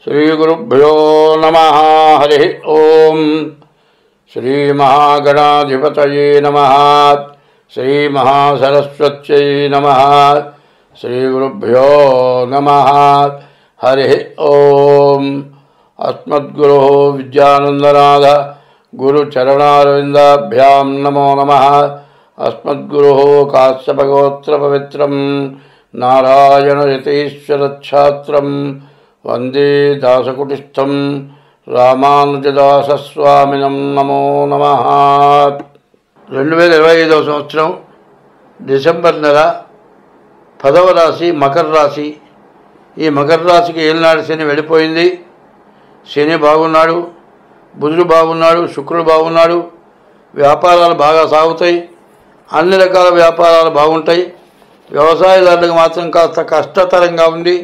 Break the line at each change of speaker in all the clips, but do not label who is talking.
श्रीगुरुभ्यो नमः। हरि ओम। श्रीमहागणाधिपतये नमः। श्रीमहासरस्वत्यै नमः। श्रीगुरुभ्यो नमः। हरि ओम। अस्मद्गुरोः विद्यानन्दनाथ गुरुचरणारविन्दाभ्यां नमो नमः। अस्मद्गुरोः काश्यपगोत्रपवित्रं नारायणयतीश्वरच्छात्रं वंदे दासकुटिस्थं रामानुजदासस्वामिनं नमो नमः। 2025 సంవత్సరం డిసెంబర్ నెల 10వ రాశి మకర రాశి. ఈ మకర రాశికి ఏలినాడు శని వెళ్ళిపోయింది. శని బాగున్నాడు, బుధుడు బాగున్నాడు, శుక్రుడు బాగున్నాడు. వ్యాపారాలు బాగా సాగుతాయి, అన్ని రకాల వ్యాపారాలు బాగుంటాయి. వ్యవసాయదారులకు మాత్రం కాస్త కష్టతరంగా ఉంది.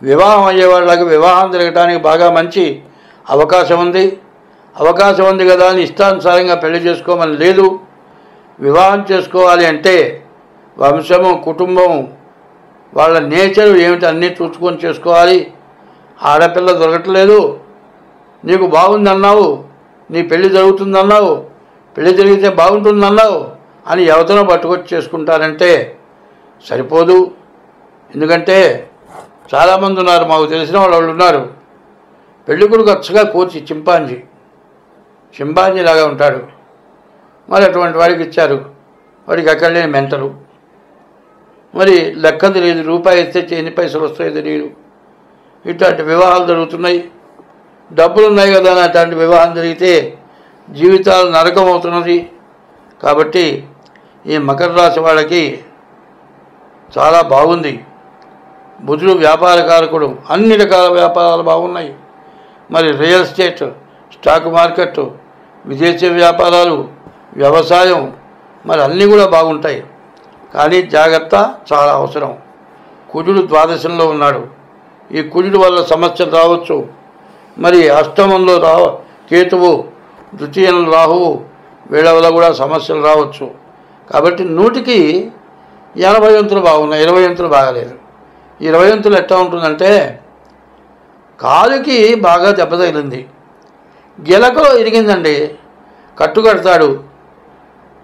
వివాహం అయ్యే వాళ్ళకి వివాహం జరగడానికి బాగా మంచి అవకాశం ఉంది కదా అని ఇష్టానుసారంగా పెళ్లి చేసుకోమని లేదు. వివాహం చేసుకోవాలి అంటే వంశము, కుటుంబం, వాళ్ళ నేచరు ఏమిటి అన్నీ చూసుకొని చేసుకోవాలి. ఆడపిల్ల దొరకట్లేదు, నీకు బాగుందన్నావు, నీ పెళ్లి జరుగుతుందన్నావు, పెళ్లి జరిగితే బాగుంటుందన్నావు అని ఎవరినో పట్టుకొచ్చి చేసుకుంటారంటే సరిపోదు. ఎందుకంటే చాలామంది ఉన్నారు, మాకు తెలిసిన వాళ్ళు ఉన్నారు. పెళ్ళికొడుకు అచ్చగా కోచి చింపాంజీ లాగా ఉంటాడు. మరి అటువంటి వాడికి ఇచ్చారు. వాడికి అక్కడ లేని మెంటలు. మరి లెక్క తెలియదు, రూపాయి ఇస్తే ఎన్ని పైసలు వస్తాయో తెలియదు. ఇట్లాంటి వివాహాలు జరుగుతున్నాయి. డబ్బులు ఉన్నాయి కదా అని అట్లాంటి వివాహం జరిగితే జీవితాలు నరకం అవుతున్నది. కాబట్టి ఈ మకర రాశి వాళ్ళకి చాలా బాగుంది. బుధుడు వ్యాపారకారకుడు, అన్ని రకాల వ్యాపారాలు బాగున్నాయి. మరి రియల్ ఎస్టేట్, స్టాక్ మార్కెట్, విదేశీ వ్యాపారాలు, వ్యవసాయం, మరి అన్నీ కూడా బాగుంటాయి. కానీ జాగ్రత్త చాలా అవసరం. కుజుడు ద్వాదశంలో ఉన్నాడు. ఈ కుజుడు వల్ల సమస్యలు రావచ్చు. మరి అష్టమంలో కేతువు, ద్వితీయంలో రాహువు, వీళ్ళ వల్ల కూడా సమస్యలు రావచ్చు. కాబట్టి 100కి 80 వంతులు బాగున్నాయి, 20 వంతులు బాగాలేదు. 20 వంతులు ఎట్లా ఉంటుందంటే కాలుకి బాగా దెబ్బ తగిలింది, గిలకలో ఇరిగిందండి, కట్టుకడతాడు.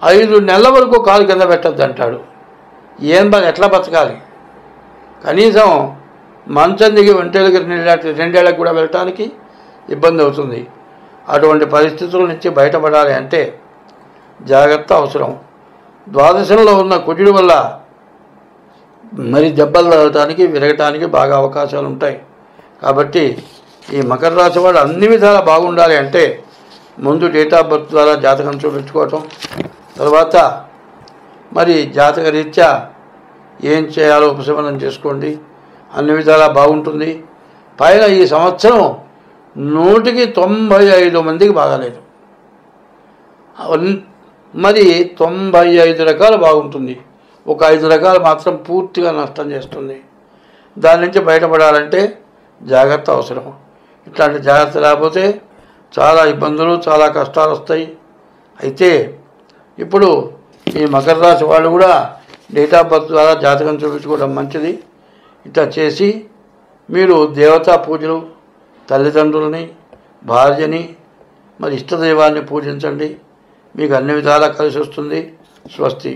5 నెలల వరకు కాలు కింద పెట్టద్దు అంటాడు. ఎట్లా బతకాలి? కనీసం మంచం దిగి ఒంటేళ్ళకి 2 ఏళ్ళకి కూడా వెళ్ళటానికి ఇబ్బంది అవుతుంది. అటువంటి పరిస్థితుల నుంచి బయటపడాలి అంటే జాగ్రత్త అవసరం. ద్వాదశంలో ఉన్న కుజుడి వల్ల మరి దెబ్బలు తగలటానికి, విరగటానికి బాగా అవకాశాలు ఉంటాయి. కాబట్టి ఈ మకర రాశి వాడు అన్ని విధాలా బాగుండాలి అంటే ముందు డేట్ ఆఫ్ బర్త్ ద్వారా జాతకం చూపించుకోవటం, తర్వాత మరి జాతక రీత్యా ఏం చేయాలో ఉపశమనం చేసుకోండి. అన్ని విధాలా బాగుంటుంది. పైన ఈ సంవత్సరం 100కి 95 మందికి బాగాలేదు. మరి 95 రకాలు బాగుంటుంది. ఒక 5 రకాలు మాత్రం పూర్తిగా నష్టం చేస్తుంది. దాని నుంచి బయటపడాలంటే జాగ్రత్త అవసరం. ఇట్లాంటి జాగ్రత్త లేకపోతే చాలా ఇబ్బందులు, చాలా కష్టాలు వస్తాయి. అయితే ఇప్పుడు ఈ మకర రాశి వాళ్ళు కూడా డేట్ ఆఫ్ బర్త్ ద్వారా జాతకం చూపించుకోవడం మంచిది. ఇట్లా చేసి మీరు దేవతా పూజలు, తల్లిదండ్రులని, భార్యని, మరి ఇష్టదైవాన్ని పూజించండి. మీకు అన్ని విధాలా కలిసి వస్తుంది. స్వస్తి.